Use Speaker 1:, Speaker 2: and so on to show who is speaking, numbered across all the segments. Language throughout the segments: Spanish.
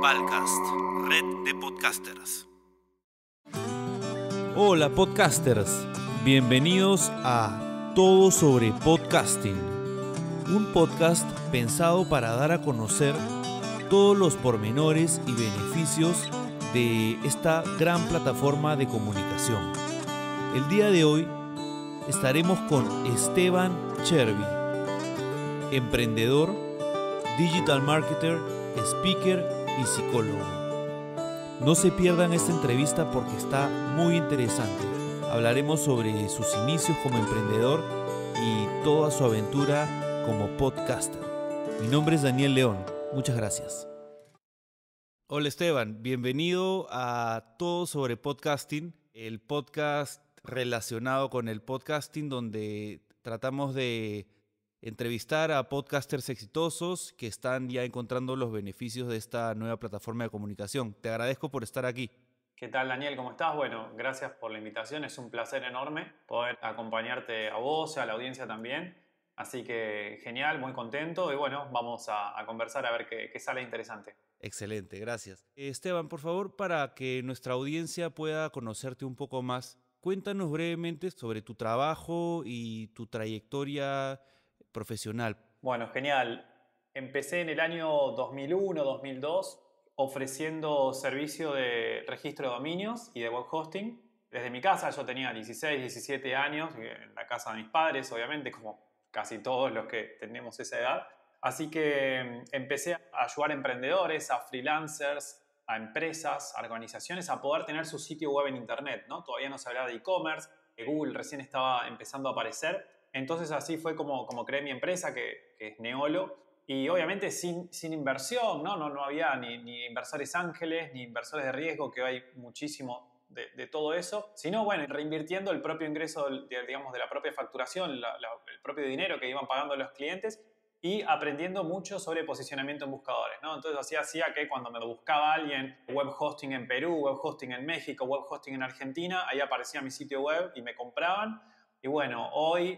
Speaker 1: Valcast, red de podcasters.
Speaker 2: Hola podcasters, bienvenidos a Todo sobre Podcasting, un podcast pensado para dar a conocer todos los pormenores y beneficios de esta gran plataforma de comunicación. El día de hoy estaremos con Esteban Chervi, emprendedor, digital marketer, speaker y psicólogo. No se pierdan esta entrevista porque está muy interesante. Hablaremos sobre sus inicios como emprendedor y toda su aventura como podcaster. Mi nombre es Daniel León. Muchas gracias. Hola Esteban, bienvenido a Todo sobre Podcasting, el podcast relacionado con el podcasting donde tratamos de entrevistar a podcasters exitosos que están ya encontrando los beneficios de esta nueva plataforma de comunicación. Te agradezco por estar aquí.
Speaker 3: ¿Qué tal, Daniel? ¿Cómo estás? Bueno, gracias por la invitación. Es un placer enorme poder acompañarte a vos y a la audiencia también. Así que genial, muy contento y bueno, vamos a conversar a ver qué sale interesante.
Speaker 2: Excelente, gracias. Esteban, por favor, para que nuestra audiencia pueda conocerte un poco más, cuéntanos brevemente sobre tu trabajo y tu trayectoria profesional.
Speaker 3: Bueno, genial. Empecé en el año 2001-2002 ofreciendo servicio de registro de dominios y de web hosting. Desde mi casa yo tenía 16, 17 años, en la casa de mis padres, obviamente, como casi todos los que tenemos esa edad. Así que empecé a ayudar a emprendedores, a freelancers, a empresas, a organizaciones a poder tener su sitio web en internet, ¿no? Todavía no se hablaba de e-commerce, Google recién estaba empezando a aparecer. Entonces así fue como creé mi empresa, que es Neolo. Y obviamente sin inversión, ¿no? No había ni inversores ángeles, ni inversores de riesgo, que hay muchísimo de todo eso, sino, bueno, reinvirtiendo el propio ingreso, digamos, de la propia facturación, el propio dinero que iban pagando los clientes y aprendiendo mucho sobre posicionamiento en buscadores, ¿no? Entonces así hacía que cuando me buscaba alguien web hosting en Perú, web hosting en México, web hosting en Argentina, ahí aparecía mi sitio web y me compraban. Y bueno, hoy,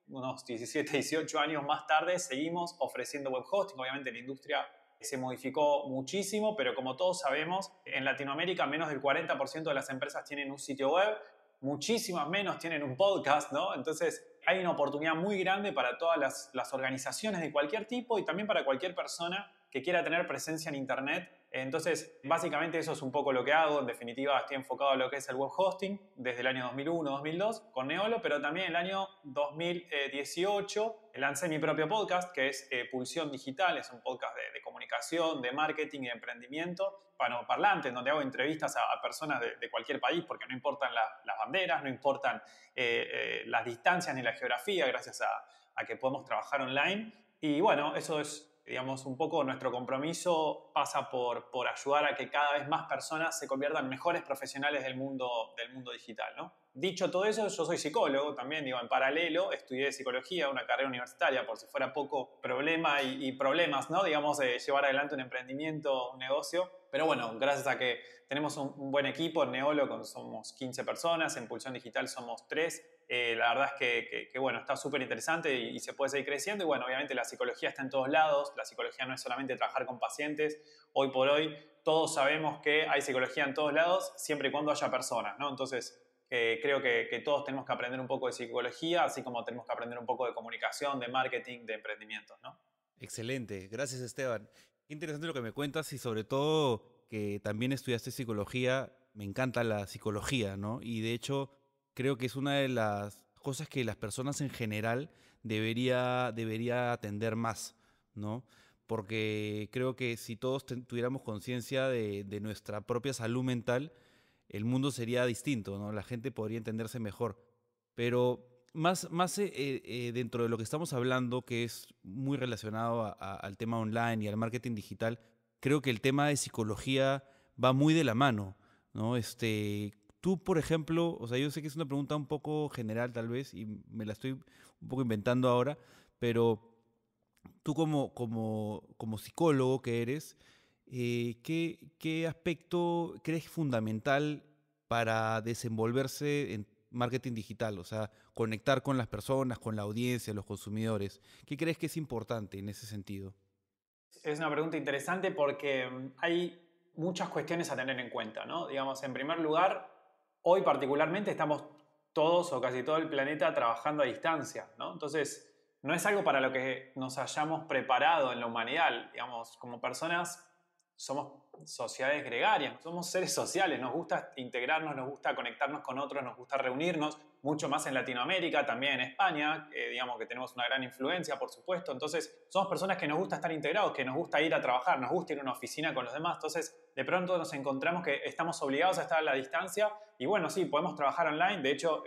Speaker 3: unos 17, 18 años más tarde, seguimos ofreciendo web hosting. Obviamente la industria se modificó muchísimo, pero como todos sabemos, en Latinoamérica menos del 40% de las empresas tienen un sitio web, muchísimas menos tienen un podcast, ¿no? Entonces hay una oportunidad muy grande para todas las organizaciones de cualquier tipo y también para cualquier persona que quiera tener presencia en internet. Entonces, básicamente eso es un poco lo que hago. En definitiva, estoy enfocado en lo que es el web hosting desde el año 2001-2002 con Neolo, pero también el año 2018 lancé mi propio podcast, que es Pulsión Digital. Es un podcast de comunicación, de marketing y de emprendimiento hispanoparlante, en donde hago entrevistas a personas de cualquier país, porque no importan las banderas, no importan las distancias ni la geografía, gracias a que podemos trabajar online. Y bueno, eso es, digamos, un poco nuestro compromiso pasa por ayudar a que cada vez más personas se conviertan en mejores profesionales del mundo digital, ¿no? Dicho todo eso, yo soy psicólogo también, digo, en paralelo estudié psicología, una carrera universitaria, por si fuera poco problema y problemas, ¿no? Digamos, de llevar adelante un emprendimiento, un negocio. Pero bueno, gracias a que tenemos un buen equipo en Neolo, somos 15 personas, en Pulsión Digital somos 3. La verdad es que bueno, está súper interesante y se puede seguir creciendo. Y bueno, obviamente la psicología está en todos lados. La psicología no es solamente trabajar con pacientes. Hoy por hoy todos sabemos que hay psicología en todos lados, siempre y cuando haya personas, ¿no? Entonces, creo que todos tenemos que aprender un poco de psicología, así como tenemos que aprender un poco de comunicación, de marketing, de emprendimiento, ¿no?
Speaker 2: Excelente, gracias Esteban. Qué interesante lo que me cuentas y sobre todo que también estudiaste psicología. Me encanta la psicología, ¿no? Y de hecho creo que es una de las cosas que las personas en general debería atender más, ¿no? Porque creo que si todos tuviéramos conciencia de nuestra propia salud mental, el mundo sería distinto, ¿no? La gente podría entenderse mejor. Pero dentro de lo que estamos hablando, que es muy relacionado al tema online y al marketing digital, creo que el tema de psicología va muy de la mano, ¿no? Tú, por ejemplo, o sea, yo sé que es una pregunta un poco general tal vez, y me la estoy un poco inventando ahora, pero tú como psicólogo que eres, ¿qué aspecto crees fundamental para desenvolverse en marketing digital? O sea, conectar con las personas, con la audiencia, los consumidores. ¿Qué crees que es importante en ese sentido?
Speaker 3: Es una pregunta interesante porque hay muchas cuestiones a tener en cuenta, ¿no? Digamos, en primer lugar, hoy particularmente estamos todos o casi todo el planeta trabajando a distancia, ¿no? Entonces, no es algo para lo que nos hayamos preparado en la humanidad. Digamos, como personas somos sociedades gregarias, somos seres sociales, nos gusta integrarnos, nos gusta conectarnos con otros, nos gusta reunirnos, mucho más en Latinoamérica, también en España, digamos que tenemos una gran influencia, por supuesto. Entonces, somos personas que nos gusta estar integrados, que nos gusta ir a trabajar, nos gusta ir a una oficina con los demás. Entonces, de pronto nos encontramos que estamos obligados a estar a la distancia y bueno, sí, podemos trabajar online, de hecho,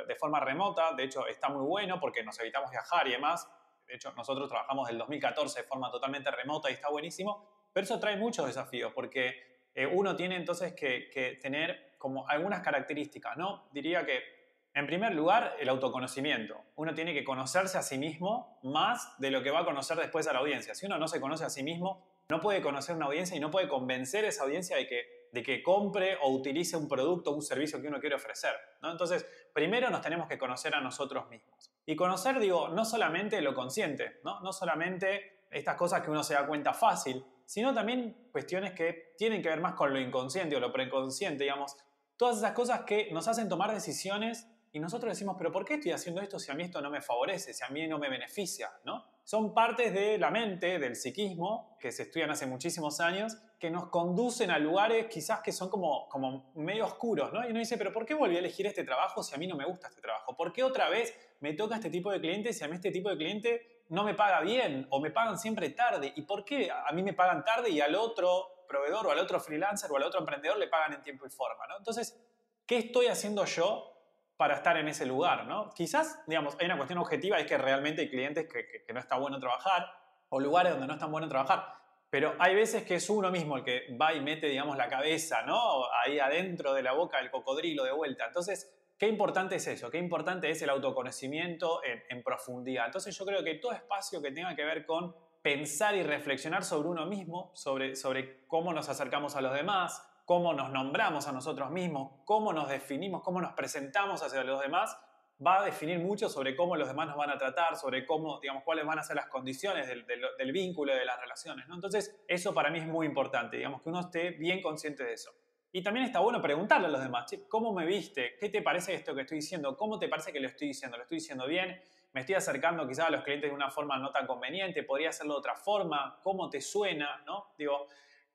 Speaker 3: de forma remota, de hecho, está muy bueno porque nos evitamos viajar y demás. De hecho, nosotros trabajamos del 2014 de forma totalmente remota y está buenísimo, pero eso trae muchos desafíos porque uno tiene entonces que tener como algunas características, ¿no? Diría que en primer lugar, el autoconocimiento. Uno tiene que conocerse a sí mismo más de lo que va a conocer después a la audiencia. Si uno no se conoce a sí mismo, no puede conocer una audiencia y no puede convencer a esa audiencia de que compre o utilice un producto o un servicio que uno quiere ofrecer, ¿no? Entonces, primero nos tenemos que conocer a nosotros mismos. Y conocer, digo, no solamente lo consciente, ¿no? No solamente estas cosas que uno se da cuenta fácil, sino también cuestiones que tienen que ver más con lo inconsciente o lo preconsciente, digamos. Todas esas cosas que nos hacen tomar decisiones y nosotros decimos, pero ¿por qué estoy haciendo esto si a mí esto no me favorece, si a mí no me beneficia, ¿no? Son partes de la mente, del psiquismo, que se estudian hace muchísimos años, que nos conducen a lugares quizás que son como medio oscuros, ¿no? Y uno dice, pero ¿por qué volví a elegir este trabajo si a mí no me gusta este trabajo? ¿Por qué otra vez me toca este tipo de cliente si a mí este tipo de cliente no me paga bien o me pagan siempre tarde? ¿Y por qué a mí me pagan tarde y al otro proveedor o al otro freelancer o al otro emprendedor le pagan en tiempo y forma, ¿no? Entonces, ¿qué estoy haciendo yo para estar en ese lugar, ¿no? Quizás, digamos, hay una cuestión objetiva, es que realmente hay clientes que no está bueno trabajar, o lugares donde no está bueno trabajar, pero hay veces que es uno mismo el que va y mete, digamos, la cabeza, ¿no? Ahí adentro de la boca del cocodrilo de vuelta. Entonces, qué importante es eso, qué importante es el autoconocimiento en profundidad. Entonces, yo creo que todo espacio que tenga que ver con pensar y reflexionar sobre uno mismo, sobre cómo nos acercamos a los demás, cómo nos nombramos a nosotros mismos, cómo nos definimos, cómo nos presentamos hacia los demás, va a definir mucho sobre cómo los demás nos van a tratar, sobre cómo, digamos, cuáles van a ser las condiciones del vínculo, de las relaciones, ¿no? Entonces, eso para mí es muy importante, digamos, que uno esté bien consciente de eso. Y también está bueno preguntarle a los demás, che, ¿cómo me viste? ¿Qué te parece esto que estoy diciendo? ¿Cómo te parece que lo estoy diciendo? ¿Lo estoy diciendo bien? ¿Me estoy acercando quizás a los clientes de una forma no tan conveniente? ¿Podría hacerlo de otra forma? ¿Cómo te suena? ¿No? Digo,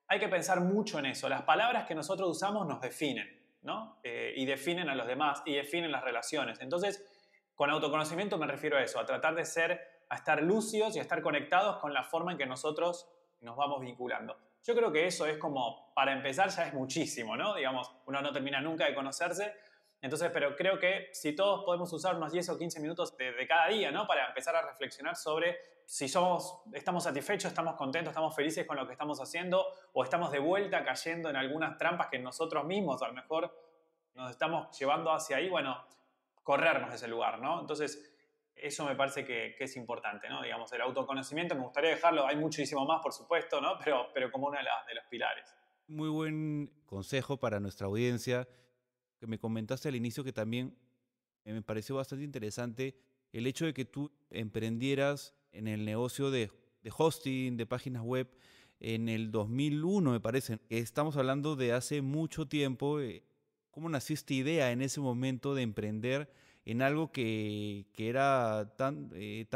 Speaker 3: hay que pensar mucho en eso. Las palabras que nosotros usamos nos definen, ¿no? Y definen a los demás y definen las relaciones. Entonces, con autoconocimiento me refiero a eso, a tratar de a estar lúcidos y a estar conectados con la forma en que nosotros nos vamos vinculando. Yo creo que eso es como, para empezar ya es muchísimo, ¿no? Digamos, uno no termina nunca de conocerse. Entonces, pero creo que si todos podemos usar unos 10 o 15 minutos de cada día, ¿no? Para empezar a reflexionar sobre si estamos satisfechos, estamos contentos, estamos felices con lo que estamos haciendo o estamos de vuelta cayendo en algunas trampas que nosotros mismos a lo mejor nos estamos llevando hacia ahí, bueno, corrernos de ese lugar, ¿no? Entonces, eso me parece que es importante, ¿no? Digamos, el autoconocimiento, me gustaría dejarlo, hay muchísimo más, por supuesto, ¿no? Pero como uno de los pilares.
Speaker 2: Muy buen consejo para nuestra audiencia, que me comentaste al inicio que también me pareció bastante interesante el hecho de que tú emprendieras en el negocio de hosting, de páginas web, en el 2001, me parece. Estamos hablando de hace mucho tiempo. ¿Cómo nació esta idea en ese momento de emprender en algo que era tan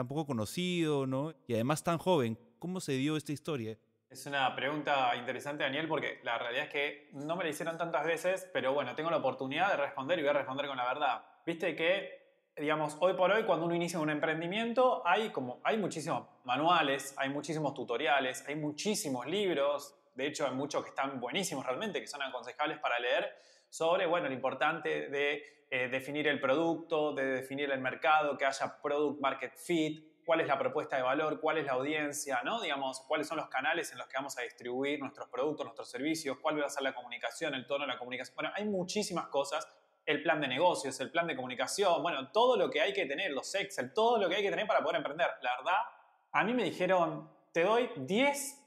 Speaker 2: poco conocido, ¿no? Y además tan joven? ¿Cómo se dio esta historia?
Speaker 3: Es una pregunta interesante, Daniel, porque la realidad es que no me la hicieron tantas veces, pero bueno, tengo la oportunidad de responder y voy a responder con la verdad. Viste que, digamos, hoy por hoy cuando uno inicia un emprendimiento hay muchísimos manuales, hay muchísimos tutoriales, hay muchísimos libros, de hecho hay muchos que están buenísimos realmente, que son aconsejables para leer, sobre, bueno, lo importante de definir el producto, de definir el mercado, que haya product market fit, cuál es la propuesta de valor, cuál es la audiencia, ¿no? Digamos, cuáles son los canales en los que vamos a distribuir nuestros productos, nuestros servicios, cuál va a ser la comunicación, el tono de la comunicación. Bueno, hay muchísimas cosas. El plan de negocios, el plan de comunicación, bueno, todo lo que hay que tener, los Excel, todo lo que hay que tener para poder emprender. La verdad, a mí me dijeron, te doy 10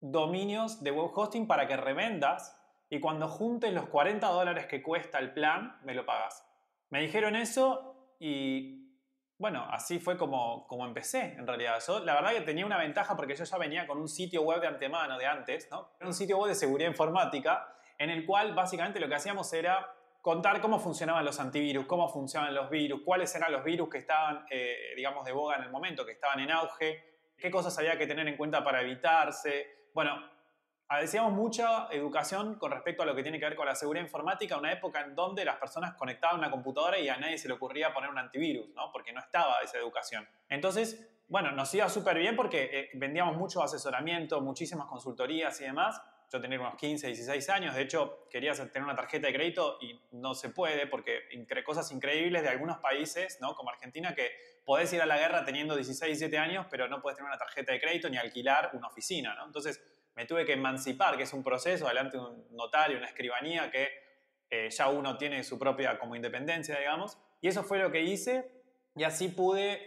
Speaker 3: dominios de web hosting para que revendas y cuando juntes los $40 que cuesta el plan, me lo pagas. Me dijeron eso y Bueno, así fue como empecé, en realidad. Yo, la verdad que tenía una ventaja porque yo ya venía con un sitio web de antemano, de antes, ¿no? Era un sitio web de seguridad informática, en el cual básicamente lo que hacíamos era contar cómo funcionaban los antivirus, cómo funcionaban los virus, cuáles eran los virus que estaban, digamos, de boga en el momento, que estaban en auge, qué cosas había que tener en cuenta para evitarse. Bueno, hacíamos mucha educación con respecto a lo que tiene que ver con la seguridad informática, una época en donde las personas conectaban una computadora y a nadie se le ocurría poner un antivirus, ¿no? Porque no estaba esa educación. Entonces, bueno, nos iba súper bien porque vendíamos mucho asesoramiento, muchísimas consultorías y demás. Yo tenía unos 15, 16 años, de hecho quería tener una tarjeta de crédito y no se puede porque cosas increíbles de algunos países, ¿no? Como Argentina, que podés ir a la guerra teniendo 16, 17 años, pero no podés tener una tarjeta de crédito ni alquilar una oficina, ¿no? Entonces, me tuve que emancipar, que es un proceso, delante de un notario, una escribanía, que ya uno tiene su propia como independencia, digamos. Y eso fue lo que hice y así pude,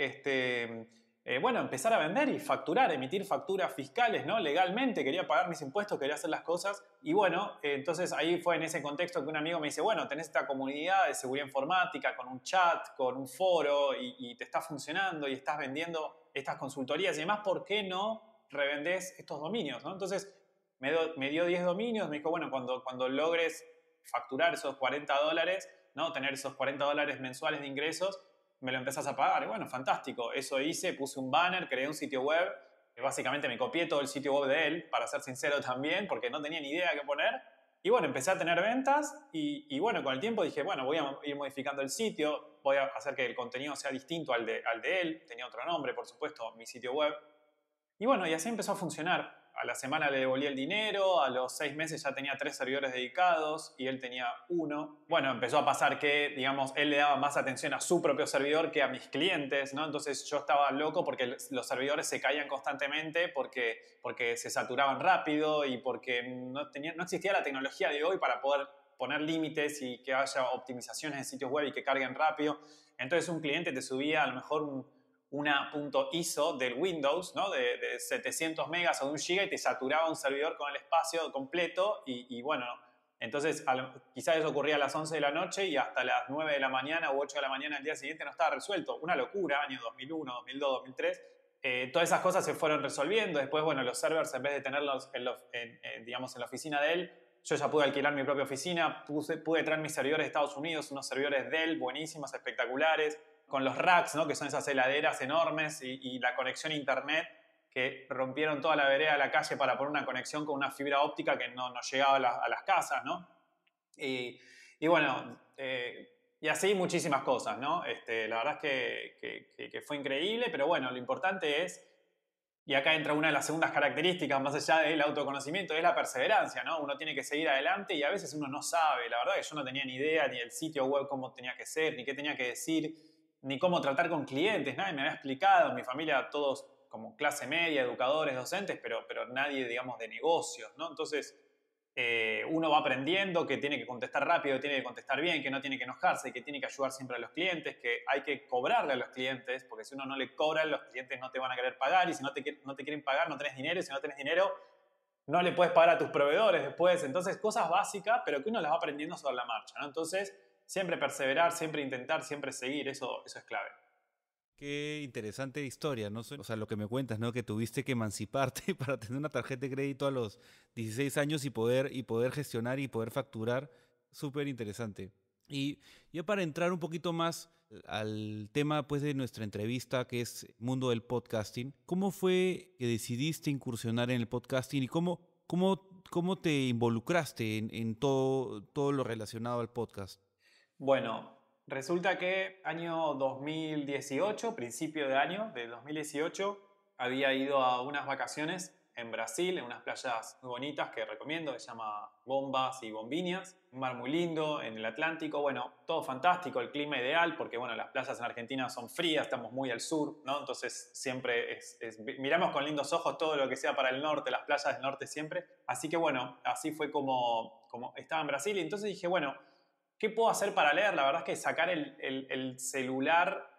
Speaker 3: bueno, empezar a vender y facturar, emitir facturas fiscales, ¿no? Legalmente, quería pagar mis impuestos, quería hacer las cosas. Y bueno, entonces ahí fue en ese contexto que un amigo me dice, bueno, tenés esta comunidad de seguridad informática con un chat, con un foro y te está funcionando y estás vendiendo estas consultorías y demás, ¿por qué no revendés estos dominios? ¿No? Entonces me dio 10 dominios, me dijo, bueno, cuando logres facturar esos $40, ¿no? Tener esos $40 mensuales de ingresos, me lo empezás a pagar. Y bueno, fantástico. Eso hice, puse un banner, creé un sitio web, que básicamente me copié todo el sitio web de él, para ser sincero también, porque no tenía ni idea qué poner. Y bueno, empecé a tener ventas y bueno, con el tiempo dije, bueno, voy a ir modificando el sitio, voy a hacer que el contenido sea distinto al de él. Tenía otro nombre, por supuesto, mi sitio web. Y bueno, y así empezó a funcionar. A la semana le devolví el dinero, a los 6 meses ya tenía 3 servidores dedicados y él tenía uno. Bueno, empezó a pasar que, digamos, él le daba más atención a su propio servidor que a mis clientes, ¿no? Entonces yo estaba loco porque los servidores se caían constantemente porque se saturaban rápido y porque no existía la tecnología de hoy para poder poner límites y que haya optimizaciones en sitios web y que carguen rápido. Entonces un cliente te subía a lo mejor una .iso del Windows, ¿no? de 700 megas o de 1 giga y te saturaba un servidor con el espacio completo y bueno, entonces quizás eso ocurría a las 11 de la noche y hasta las 9 de la mañana u 8 de la mañana al día siguiente no estaba resuelto. Una locura, año 2001, 2002, 2003. Todas esas cosas se fueron resolviendo. Después, bueno, los servers, en vez de tenerlos digamos, en la oficina de él, yo ya pude alquilar mi propia oficina, pude traer mis servidores de Estados Unidos, unos servidores Dell buenísimos, espectaculares, con los racks, ¿no? Que son esas heladeras enormes y la conexión a internet, que rompieron toda la vereda de la calle para poner una conexión con una fibra óptica que no llegaba a las casas, ¿no? Y bueno, y así muchísimas cosas, ¿no? La verdad es que fue increíble, pero bueno, lo importante es, y acá entra una de las segundas características, más allá del autoconocimiento, es la perseverancia, ¿no? Uno tiene que seguir adelante y a veces uno no sabe. La verdad que yo no tenía ni idea ni el sitio web cómo tenía que ser, ni qué tenía que decir, ni cómo tratar con clientes. Nadie me había explicado. Mi familia, todos como clase media, educadores, docentes, pero nadie, digamos, de negocios, ¿no? Entonces, uno va aprendiendo que tiene que contestar rápido, que tiene que contestar bien, que no tiene que enojarse, que tiene que ayudar siempre a los clientes, que hay que cobrarle a los clientes, porque si uno no le cobra, los clientes no te van a querer pagar y si no te quieren pagar, no tenés dinero y si no tenés dinero, no le puedes pagar a tus proveedores después. Entonces, cosas básicas, pero que uno las va aprendiendo sobre la marcha, ¿no? Entonces, siempre perseverar, siempre intentar, siempre seguir, eso es clave.
Speaker 2: Qué interesante historia, ¿no? O sea, lo que me cuentas, ¿no? Que tuviste que emanciparte para tener una tarjeta de crédito a los 16 años y poder gestionar y poder facturar. Súper interesante. Y ya para entrar un poquito más al tema, pues, de nuestra entrevista, que es mundo del podcasting, ¿cómo fue que decidiste incursionar en el podcasting y cómo te involucraste en todo lo relacionado al podcast?
Speaker 3: Bueno, resulta que año 2018, principio de año de 2018, había ido a unas vacaciones en Brasil, en unas playas muy bonitas que recomiendo, que se llama Bombas y Bombiñas, un mar muy lindo en el Atlántico, bueno, todo fantástico, el clima ideal, porque bueno, las playas en Argentina son frías, estamos muy al sur, ¿no? Entonces siempre miramos con lindos ojos todo lo que sea para el norte, las playas del norte siempre, así que bueno, así fue como estaba en Brasil y entonces dije, bueno, ¿qué puedo hacer para leer? La verdad es que sacar el celular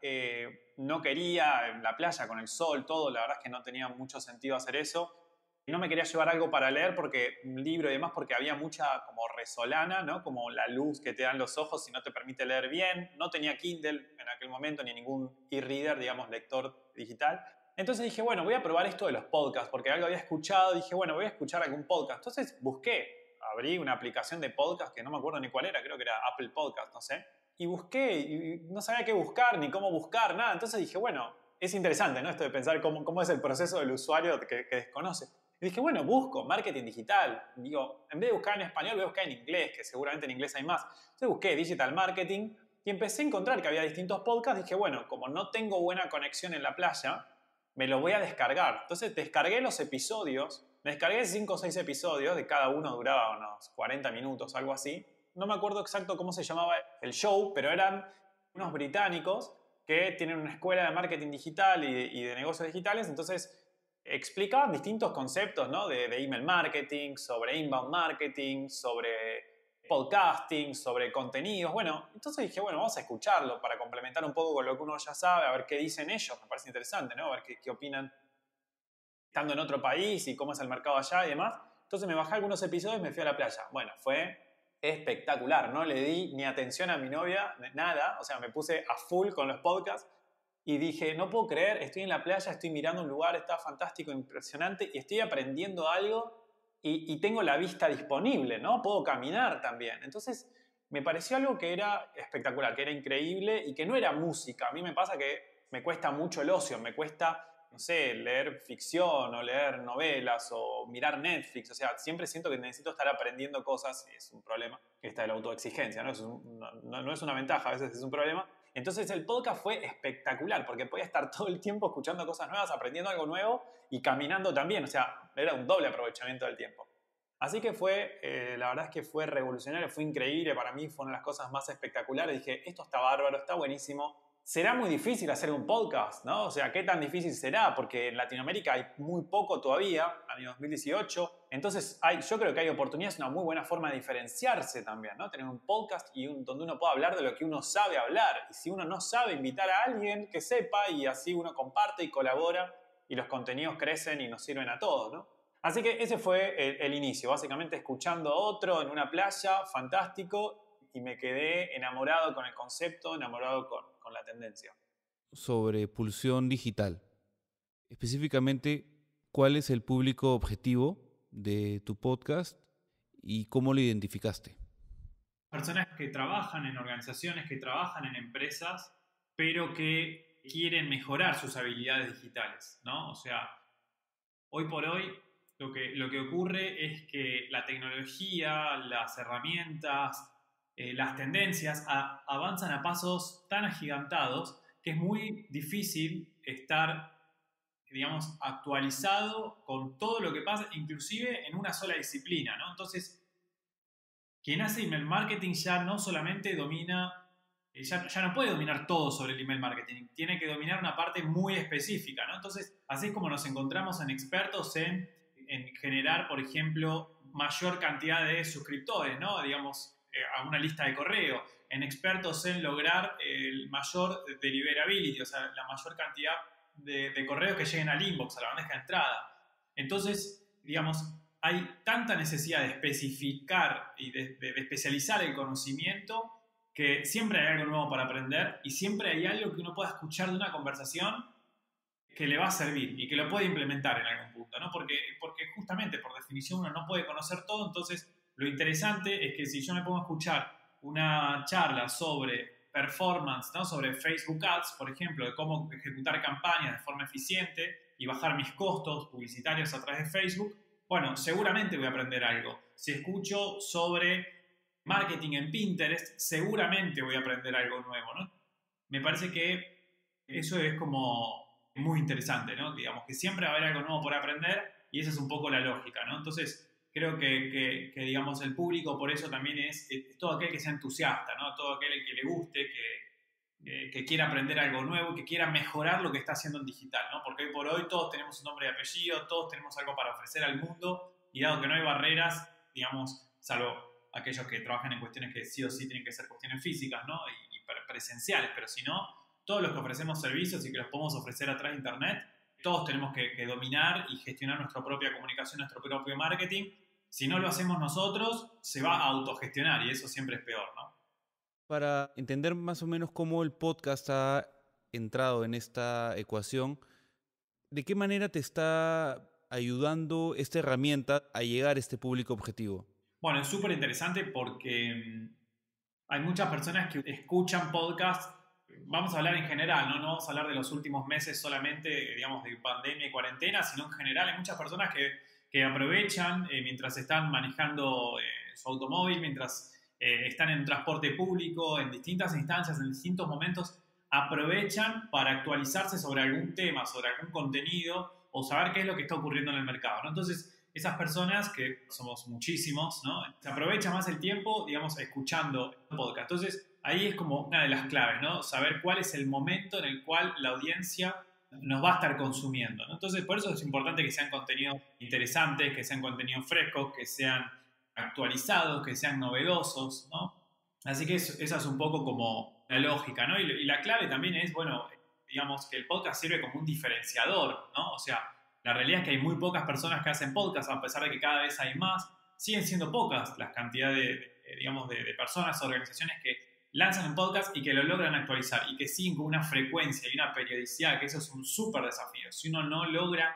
Speaker 3: no quería, en la playa con el sol, todo, la verdad es que no tenía mucho sentido hacer eso. Y no me quería llevar algo para leer, porque un libro y demás, porque había mucha como resolana, ¿no? Como la luz que te dan los ojos y no te permite leer bien. No tenía Kindle en aquel momento, ni ningún e-reader, digamos, lector digital. Entonces dije, bueno, voy a probar esto de los podcasts, porque algo había escuchado. Dije, bueno, voy a escuchar algún podcast. Entonces busqué, abrí una aplicación de podcast que no me acuerdo ni cuál era, creo que era Apple Podcast, no sé. Y busqué, y no sabía qué buscar, ni cómo buscar, nada. Entonces dije, bueno, es interesante, ¿no? Esto de pensar cómo es el proceso del usuario que desconoce. Y dije, bueno, busco marketing digital. Digo, en vez de buscar en español, voy a buscar en inglés, que seguramente en inglés hay más. Entonces busqué digital marketing y empecé a encontrar que había distintos podcasts. Dije, bueno, como no tengo buena conexión en la playa, me lo voy a descargar. Entonces descargué los episodios, me descargué 5 o 6 episodios, de cada uno duraba unos 40 minutos, algo así. No me acuerdo exacto cómo se llamaba el show, pero eran unos británicos que tienen una escuela de marketing digital y de negocios digitales. Entonces explicaban distintos conceptos, ¿no? de email marketing, sobre inbound marketing, sobre podcasting, sobre contenidos. Bueno, entonces dije, bueno, vamos a escucharlo para complementar un poco con lo que uno ya sabe, a ver qué dicen ellos. Me parece interesante, ¿no? A ver qué opinan estando en otro país y cómo es el mercado allá y demás. Entonces me bajé algunos episodios y me fui a la playa. Bueno, fue espectacular. No le di ni atención a mi novia, nada. O sea, me puse a full con los podcasts. Y dije, no puedo creer, estoy en la playa, estoy mirando un lugar, está fantástico, impresionante, y estoy aprendiendo algo y tengo la vista disponible, ¿no? Puedo caminar también. Entonces, me pareció algo que era espectacular, que era increíble y que no era música. A mí me pasa que me cuesta mucho el ocio, me cuesta, no sé, leer ficción o leer novelas o mirar Netflix. O sea, siempre siento que necesito estar aprendiendo cosas y es un problema. Esta de la autoexigencia, ¿no? No es una ventaja, a veces es un problema. Entonces el podcast fue espectacular porque podía estar todo el tiempo escuchando cosas nuevas, aprendiendo algo nuevo y caminando también. O sea, era un doble aprovechamiento del tiempo. Así que la verdad es que fue revolucionario, fue increíble. Para mí fue una de las cosas más espectaculares. Dije, esto está bárbaro, está buenísimo. Será muy difícil hacer un podcast, ¿no? O sea, ¿qué tan difícil será? Porque en Latinoamérica hay muy poco todavía, año 2018. Entonces, yo creo que hay oportunidades, una muy buena forma de diferenciarse también, ¿no? Tener un podcast donde uno pueda hablar de lo que uno sabe hablar. Y si uno no sabe, invitar a alguien que sepa y así uno comparte y colabora y los contenidos crecen y nos sirven a todos, ¿no? Así que ese fue el inicio, básicamente escuchando a otro en una playa, fantástico, y me quedé enamorado con el concepto, enamorado con la tendencia.
Speaker 2: Sobre pulsión digital. Específicamente, ¿cuál es el público objetivo de tu podcast y cómo lo identificaste?
Speaker 3: Personas que trabajan en organizaciones, que trabajan en empresas, pero que quieren mejorar sus habilidades digitales, ¿no? O sea, hoy por hoy lo que ocurre es que la tecnología, las herramientas, las tendencias avanzan a pasos tan agigantados que es muy difícil estar, digamos, actualizado con todo lo que pasa, inclusive en una sola disciplina, ¿no? Entonces, quien hace email marketing ya no solamente domina, ya no puede dominar todo sobre el email marketing, tiene que dominar una parte muy específica, ¿no? Entonces, así es como nos encontramos en expertos en generar, por ejemplo, mayor cantidad de suscriptores, ¿no? Digamos, a una lista de correo, en expertos en lograr el mayor deliverability, o sea, la mayor cantidad de correos que lleguen al inbox, a la bandeja de entrada. Entonces, digamos, hay tanta necesidad de especificar y de especializar el conocimiento que siempre hay algo nuevo para aprender y siempre hay algo que uno pueda escuchar de una conversación que le va a servir y que lo puede implementar en algún punto, ¿no? Porque justamente, por definición, uno no puede conocer todo. Entonces, lo interesante es que si yo me pongo a escuchar una charla sobre performance, ¿no? Sobre Facebook Ads, por ejemplo, de cómo ejecutar campañas de forma eficiente y bajar mis costos publicitarios a través de Facebook, bueno, seguramente voy a aprender algo. Si escucho sobre marketing en Pinterest, seguramente voy a aprender algo nuevo, ¿no? Me parece que eso es como muy interesante, ¿no? Digamos que siempre va a haber algo nuevo por aprender y esa es un poco la lógica, ¿no? Entonces, creo que digamos, el público por eso también es todo aquel que sea entusiasta, ¿no? Todo aquel que le guste, que quiera aprender algo nuevo, que quiera mejorar lo que está haciendo en digital, ¿no? Porque hoy por hoy todos tenemos un nombre y apellido, todos tenemos algo para ofrecer al mundo y dado que no hay barreras, digamos, salvo aquellos que trabajan en cuestiones que sí o sí tienen que ser cuestiones físicas, ¿no? Y presenciales, pero si no, todos los que ofrecemos servicios y que los podemos ofrecer a través de internet, todos tenemos que dominar y gestionar nuestra propia comunicación, nuestro propio marketing. Si no lo hacemos nosotros, se va a autogestionar y eso siempre es peor, ¿no?
Speaker 2: Para entender más o menos cómo el podcast ha entrado en esta ecuación, ¿de qué manera te está ayudando esta herramienta a llegar a este público objetivo?
Speaker 3: Bueno, es súper interesante porque hay muchas personas que escuchan podcasts. Vamos a hablar en general, ¿no? No vamos a hablar de los últimos meses solamente, digamos, de pandemia y cuarentena, sino en general hay muchas personas que aprovechan mientras están manejando su automóvil, mientras están en transporte público, en distintas instancias, en distintos momentos, aprovechan para actualizarse sobre algún tema, sobre algún contenido o saber qué es lo que está ocurriendo en el mercado, ¿no? Entonces, esas personas, que somos muchísimos, ¿no? Se aprovecha más el tiempo, digamos, escuchando podcast. Entonces, ahí es como una de las claves, ¿no? Saber cuál es el momento en el cual la audiencia nos va a estar consumiendo, ¿no? Entonces, por eso es importante que sean contenidos interesantes, que sean contenidos frescos, que sean actualizados, que sean novedosos, ¿no? Así que esa es un poco como la lógica, ¿no? Y la clave también es, bueno, digamos que el podcast sirve como un diferenciador, ¿no? O sea, la realidad es que hay muy pocas personas que hacen podcast, a pesar de que cada vez hay más. Siguen siendo pocas las cantidades de personas, organizaciones que lanzan un podcast y que lo logran actualizar y que siguen con una frecuencia y una periodicidad, que eso es un súper desafío. Si uno no logra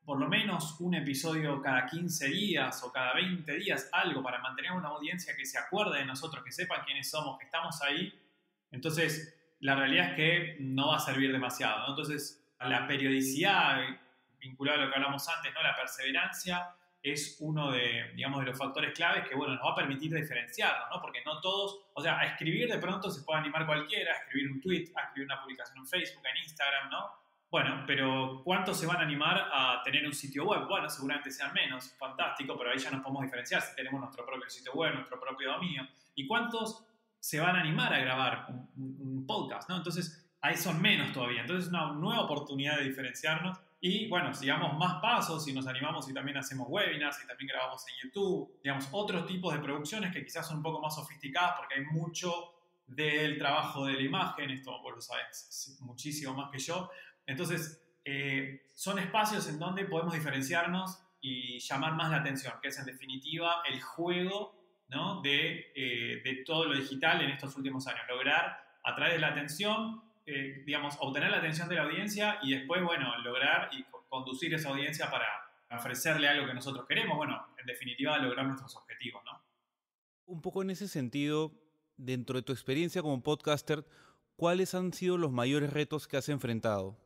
Speaker 3: por lo menos un episodio cada 15 días o cada 20 días, algo para mantener una audiencia que se acuerde de nosotros, que sepan quiénes somos, que estamos ahí, entonces la realidad es que no va a servir demasiado, ¿no? Entonces, la periodicidad vinculado a lo que hablamos antes, ¿no? La perseverancia es uno de, digamos, de los factores claves que, bueno, nos va a permitir diferenciarnos, ¿no? Porque no todos, o sea, a escribir de pronto se puede animar cualquiera, a escribir un tweet, a escribir una publicación en Facebook, en Instagram, ¿no? Bueno, pero ¿cuántos se van a animar a tener un sitio web? Bueno, seguramente sean menos, fantástico, pero ahí ya nos podemos diferenciar si tenemos nuestro propio sitio web, nuestro propio dominio. ¿Y cuántos se van a animar a grabar un podcast, ¿no? Entonces, ahí son menos todavía. Entonces, es una nueva oportunidad de diferenciarnos. Y bueno, si damos más pasos y nos animamos y también hacemos webinars y también grabamos en YouTube, digamos, otros tipos de producciones que quizás son un poco más sofisticadas porque hay mucho del trabajo de la imagen, esto vos lo sabés muchísimo más que yo. Entonces, son espacios en donde podemos diferenciarnos y llamar más la atención, que es en definitiva el juego, ¿no? de todo lo digital en estos últimos años. Lograr atraer la atención, digamos, obtener la atención de la audiencia y después, bueno, lograr y conducir esa audiencia para ofrecerle algo que nosotros queremos, bueno, en definitiva, lograr nuestros objetivos, ¿no?
Speaker 2: Un poco en ese sentido, dentro de tu experiencia como podcaster, ¿cuáles han sido los mayores retos que has enfrentado?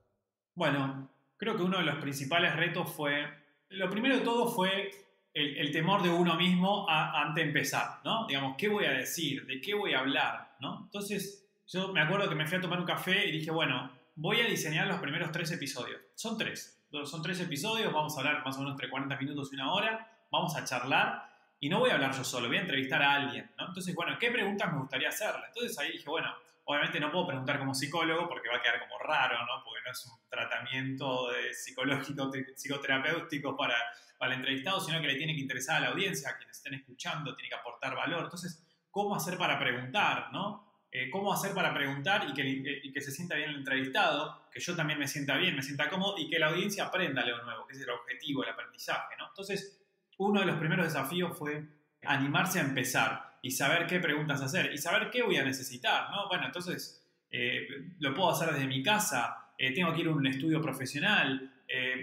Speaker 3: Bueno, creo que uno de los principales retos fue, lo primero de todo fue el temor de uno mismo antes de empezar, ¿no? Digamos, ¿qué voy a decir? ¿De qué voy a hablar? ¿No? Entonces, yo me acuerdo que me fui a tomar un café y dije, bueno, voy a diseñar los primeros 3 episodios. Son 3 episodios, vamos a hablar más o menos entre 40 minutos y una hora, vamos a charlar y no voy a hablar yo solo, voy a entrevistar a alguien, ¿no? Entonces, bueno, ¿qué preguntas me gustaría hacerle? Entonces ahí dije, bueno, obviamente no puedo preguntar como psicólogo porque va a quedar como raro, ¿no? Porque no es un tratamiento psicológico, psicoterapéutico para el entrevistado, sino que le tiene que interesar a la audiencia, a quienes estén escuchando, tiene que aportar valor. Entonces, ¿cómo hacer para preguntar, no? ¿Cómo hacer para preguntar y que se sienta bien el entrevistado, que yo también me sienta bien, me sienta cómodo y que la audiencia aprenda algo nuevo, que es el objetivo, el aprendizaje, ¿no? Entonces, uno de los primeros desafíos fue animarse a empezar y saber qué preguntas hacer y saber qué voy a necesitar, ¿no? Bueno, entonces lo puedo hacer desde mi casa, tengo que ir a un estudio profesional.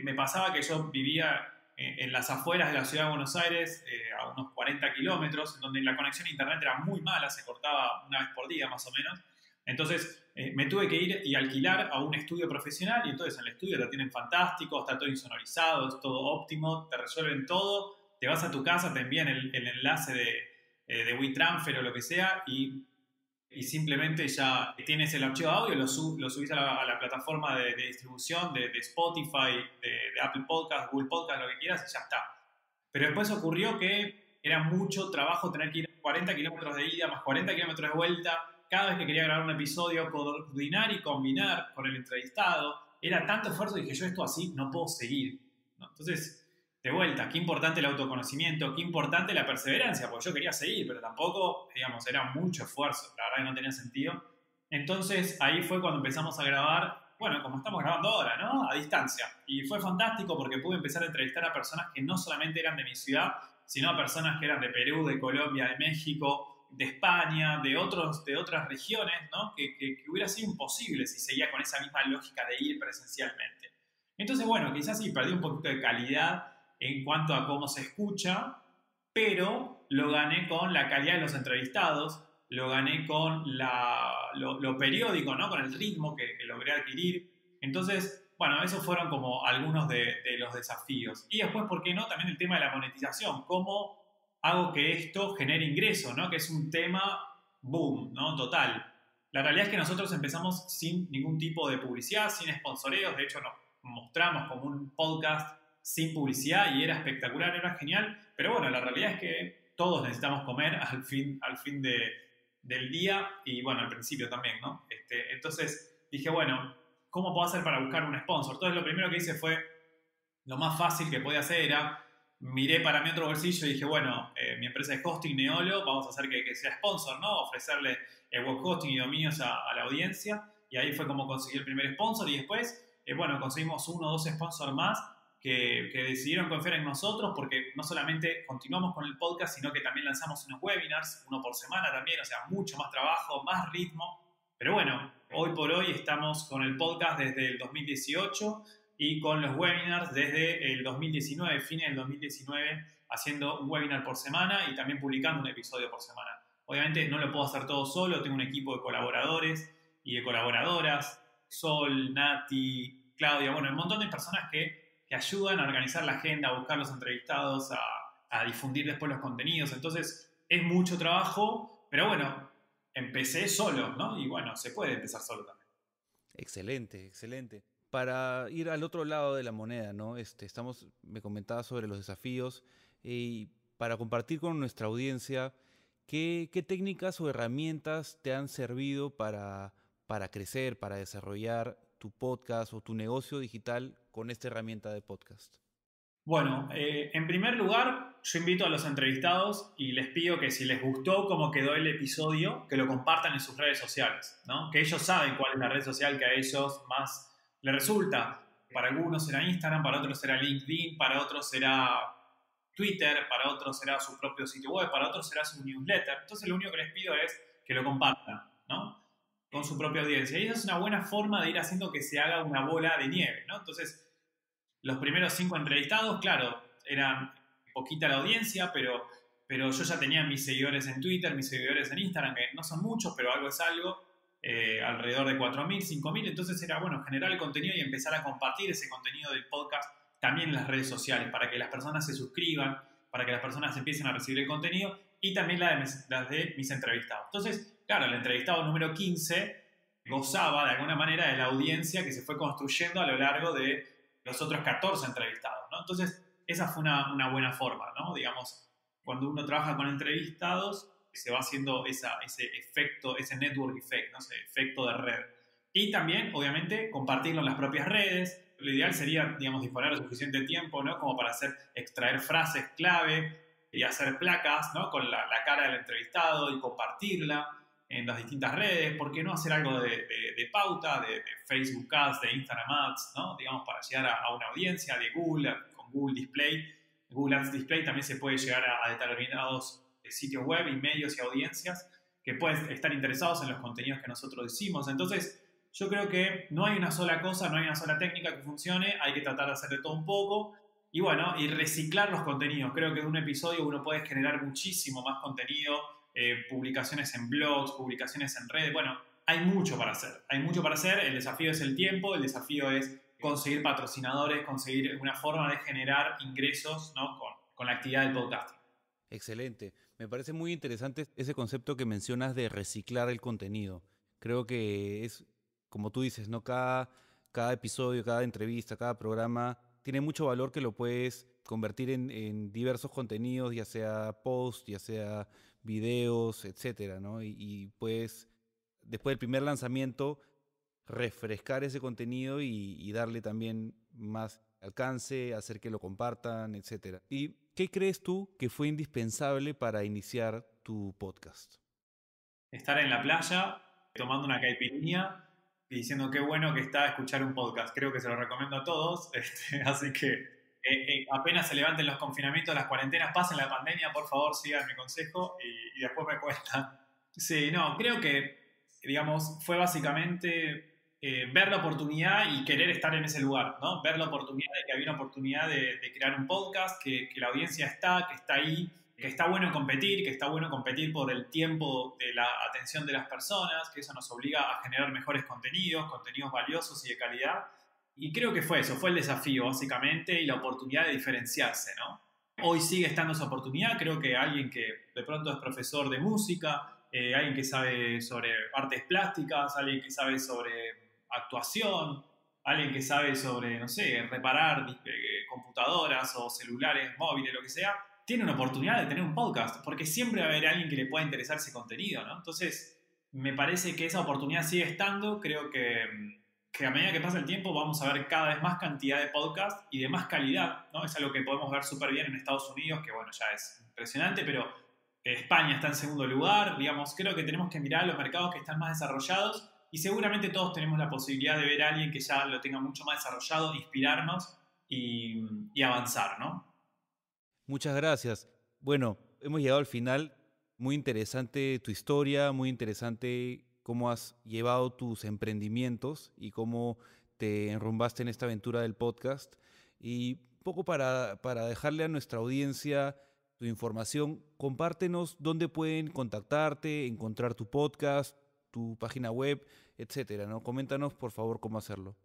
Speaker 3: Me pasaba que yo vivía en las afueras de la ciudad de Buenos Aires, a unos 40 kilómetros, en donde la conexión a internet era muy mala, se cortaba una vez por día más o menos. Entonces me tuve que ir y alquilar a un estudio profesional y entonces en el estudio lo tienen fantástico, está todo insonorizado, es todo óptimo, te resuelven todo, te vas a tu casa, te envían el enlace de WeTransfer o lo que sea y simplemente ya tienes el archivo de audio, lo subís a la plataforma de distribución de Spotify, de Apple Podcast, Google Podcast, lo que quieras y ya está. Pero después ocurrió que era mucho trabajo tener que ir 40 kilómetros de ida más 40 kilómetros de vuelta. Cada vez que quería grabar un episodio, coordinar y combinar con el entrevistado, era tanto esfuerzo, dije yo esto así no puedo seguir, ¿no? Entonces, de vuelta, qué importante el autoconocimiento, qué importante la perseverancia, porque yo quería seguir, pero tampoco, digamos, era mucho esfuerzo, la verdad que no tenía sentido. Entonces, ahí fue cuando empezamos a grabar bueno, como estamos grabando ahora, ¿no? A distancia. Y fue fantástico porque pude empezar a entrevistar a personas que no solamente eran de mi ciudad, sino a personas que eran de Perú, de Colombia, de México, de España, de otras regiones, ¿no? Que hubiera sido imposible si seguía con esa misma lógica de ir presencialmente. Entonces, bueno, quizás sí perdí un poquito de calidad en cuanto a cómo se escucha, pero lo gané con la calidad de los entrevistados, lo gané con lo periódico, ¿no? Con el ritmo que logré adquirir. Entonces, bueno, esos fueron como algunos de los desafíos. Y después, ¿por qué no? También el tema de la monetización. ¿Cómo hago que esto genere ingresos, ¿no? Que es un tema boom, ¿no? Total. La realidad es que nosotros empezamos sin ningún tipo de publicidad, sin sponsoreos. De hecho, nos mostramos como un podcast sin publicidad y era espectacular, era genial. Pero bueno, la realidad es que todos necesitamos comer al fin del día y bueno, al principio también, ¿no? Entonces dije, bueno, ¿cómo puedo hacer para buscar un sponsor? Entonces lo primero que hice fue, lo más fácil que podía hacer era, miré para mi otro bolsillo y dije, bueno, mi empresa es hosting Neolo, vamos a hacer que sea sponsor, ¿no? Ofrecerle web hosting y dominios a la audiencia. Y ahí fue como conseguí el primer sponsor y después, bueno, conseguimos 1 o 2 sponsors más que decidieron confiar en nosotros porque no solamente continuamos con el podcast, sino que también lanzamos unos webinars, uno por semana también, o sea, mucho más trabajo, más ritmo. Pero bueno, hoy por hoy estamos con el podcast desde el 2018 y con los webinars desde el 2019, fines del 2019, haciendo un webinar por semana y también publicando un episodio por semana. Obviamente no lo puedo hacer todo solo, tengo un equipo de colaboradores y de colaboradoras, Sol, Nati, Claudia, bueno, un montón de personas que ayudan a organizar la agenda, a buscar los entrevistados, a difundir después los contenidos. Entonces, es mucho trabajo, pero bueno, empecé solo, ¿no? Y bueno, se puede empezar solo también.
Speaker 2: Excelente, excelente. Para ir al otro lado de la moneda, ¿no? Me comentabas sobre los desafíos y para compartir con nuestra audiencia, ¿qué técnicas o herramientas te han servido para crecer, para desarrollar tu podcast o tu negocio digital con esta herramienta de podcast?
Speaker 3: Bueno, en primer lugar, yo invito a los entrevistados y les pido que si les gustó cómo quedó el episodio, que lo compartan en sus redes sociales, ¿no? Que ellos saben cuál es la red social que a ellos más les resulta. Para algunos será Instagram, para otros será LinkedIn, para otros será Twitter, para otros será su propio sitio web, para otros será su newsletter. Entonces lo único que les pido es que lo compartan, ¿no? Con su propia audiencia. Y esa es una buena forma de ir haciendo que se haga una bola de nieve, ¿no? Entonces, los primeros 5 entrevistados, claro, eran poquita la audiencia, pero yo ya tenía mis seguidores en Twitter, mis seguidores en Instagram, que no son muchos, pero algo es algo, alrededor de 4.000, 5.000, entonces era, bueno, generar el contenido y empezar a compartir ese contenido del podcast también en las redes sociales, para que las personas se suscriban, para que las personas empiecen a recibir el contenido y también las de mis entrevistados. Entonces, claro, el entrevistado número 15 gozaba de alguna manera de la audiencia que se fue construyendo a lo largo de los otros 14 entrevistados, ¿no? Entonces, esa fue una buena forma, ¿no? Digamos, cuando uno trabaja con entrevistados, se va haciendo ese efecto, ese network effect, ¿no? Ese efecto de red. Y también, obviamente, compartirlo en las propias redes. Lo ideal sería, digamos, disponer de suficiente tiempo, ¿no? Como para extraer frases clave y hacer placas, ¿no? Con la cara del entrevistado y compartirla en las distintas redes. ¿Por qué no hacer algo de pauta, de Facebook Ads, de Instagram Ads, ¿no? Digamos, para llegar a una audiencia de Google, con Google Display. Google Ads Display también se puede llegar a determinados sitios web y medios y audiencias que pueden estar interesados en los contenidos que nosotros decimos. Entonces, yo creo que no hay una sola cosa, no hay una sola técnica que funcione, hay que tratar de hacer de todo un poco y bueno, y reciclar los contenidos. Creo que de un episodio uno puede generar muchísimo más contenido, publicaciones en blogs, publicaciones en redes, bueno, hay mucho para hacer, el desafío es el tiempo, el desafío es conseguir patrocinadores, conseguir una forma de generar ingresos, ¿no? con la actividad del podcasting.
Speaker 2: Excelente. Me parece muy interesante ese concepto que mencionas de reciclar el contenido. Creo que es, como tú dices, ¿no? Cada episodio, cada entrevista, cada programa tiene mucho valor que lo puedes convertir en diversos contenidos, ya sea post, ya sea videos, etcétera, ¿no? Y puedes, después del primer lanzamiento, refrescar ese contenido y darle también más alcance, hacer que lo compartan, etcétera. ¿Y qué crees tú que fue indispensable para iniciar tu podcast?
Speaker 3: Estar en la playa, tomando una caipirinha, y diciendo qué bueno que está escuchar un podcast. Creo que se lo recomiendo a todos, así que apenas se levanten los confinamientos, las cuarentenas, pasen la pandemia, por favor sigan mi consejo y después me cuentan. Sí, no, creo que, digamos, fue básicamente ver la oportunidad y querer estar en ese lugar, ¿no? Ver la oportunidad de que había una oportunidad de crear un podcast, que la audiencia está, que está ahí, que está bueno competir por el tiempo de la atención de las personas, que eso nos obliga a generar mejores contenidos valiosos y de calidad. Y creo que fue eso, fue el desafío básicamente y la oportunidad de diferenciarse, ¿no? Hoy sigue estando esa oportunidad, creo que alguien que de pronto es profesor de música, alguien que sabe sobre artes plásticas, alguien que sabe sobre actuación, alguien que sabe sobre, no sé, reparar computadoras o celulares móviles, lo que sea, tiene una oportunidad de tener un podcast, porque siempre va a haber alguien que le pueda interesar ese contenido, ¿no? Entonces, me parece que esa oportunidad sigue estando, creo que a medida que pasa el tiempo vamos a ver cada vez más cantidad de podcasts y de más calidad, ¿no? Es algo que podemos ver súper bien en Estados Unidos, que bueno, ya es impresionante, pero España está en segundo lugar, digamos, creo que tenemos que mirar los mercados que están más desarrollados y seguramente todos tenemos la posibilidad de ver a alguien que ya lo tenga mucho más desarrollado, inspirarnos y avanzar, ¿no?
Speaker 2: Muchas gracias. Bueno, hemos llegado al final. Muy interesante tu historia, muy interesante cómo has llevado tus emprendimientos y cómo te enrumbaste en esta aventura del podcast. Y un poco para dejarle a nuestra audiencia tu información, compártenos dónde pueden contactarte, encontrar tu podcast, tu página web, etcétera, ¿no? Coméntanos, por favor, cómo hacerlo.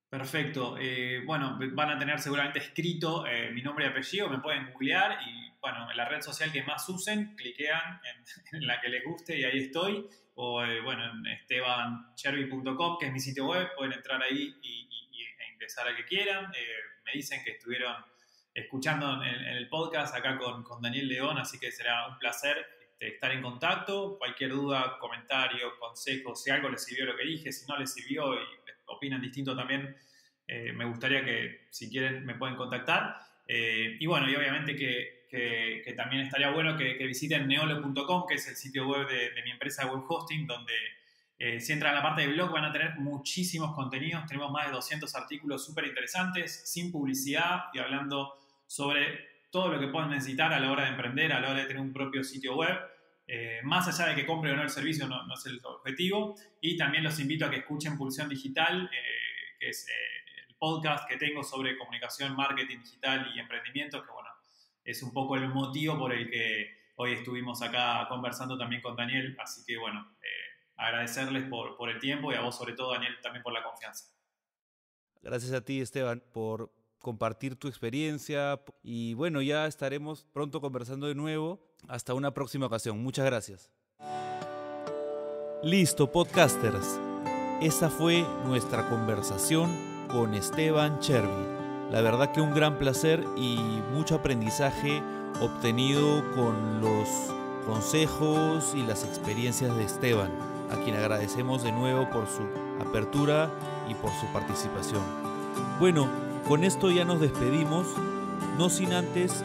Speaker 3: Perfecto. Bueno, van a tener seguramente escrito mi nombre y apellido, me pueden googlear y, bueno, en la red social que más usen, cliquean en la que les guste y ahí estoy. O, bueno, en estebanchervi.com, que es mi sitio web, pueden entrar ahí e ingresar a que quieran. Me dicen que estuvieron escuchando en el podcast acá con Daniel León, así que será un placer estar en contacto. Cualquier duda, comentario, consejo, si algo les sirvió lo que dije, si no les sirvió y opinan distinto también, me gustaría que si quieren me pueden contactar. Y bueno, y obviamente que también estaría bueno que visiten neolo.com, que es el sitio web de mi empresa de web hosting, donde si entran a la parte de blog van a tener muchísimos contenidos. Tenemos más de 200 artículos súper interesantes, sin publicidad y hablando sobre todo lo que puedan necesitar a la hora de emprender, a la hora de tener un propio sitio web. Más allá de que compre o no el servicio, no es el objetivo. Y también los invito a que escuchen Pulsión Digital, que es el podcast que tengo sobre comunicación, marketing digital y emprendimiento, que bueno, es un poco el motivo por el que hoy estuvimos acá conversando también con Daniel. Así que bueno, agradecerles por el tiempo y a vos sobre todo, Daniel, también por la confianza.
Speaker 2: Gracias a ti, Esteban, por compartir tu experiencia y bueno, ya estaremos pronto conversando de nuevo. Hasta una próxima ocasión. Muchas gracias. Listo, podcasters. Esa fue nuestra conversación con Esteban Chervi. La verdad que un gran placer y mucho aprendizaje obtenido con los consejos y las experiencias de Esteban, a quien agradecemos de nuevo por su apertura y por su participación. Bueno, con esto ya nos despedimos, no sin antes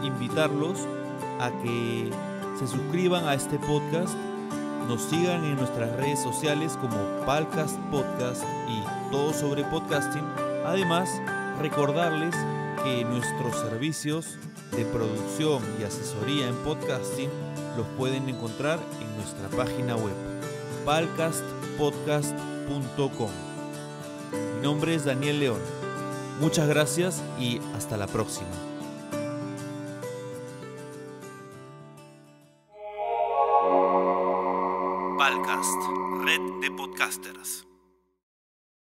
Speaker 2: invitarlos a que se suscriban a este podcast, nos sigan en nuestras redes sociales como Palcast Podcast y Todo sobre Podcasting. Además, recordarles que nuestros servicios de producción y asesoría en podcasting los pueden encontrar en nuestra página web palcastpodcast.com. Mi nombre es Daniel León. Muchas gracias y hasta la próxima.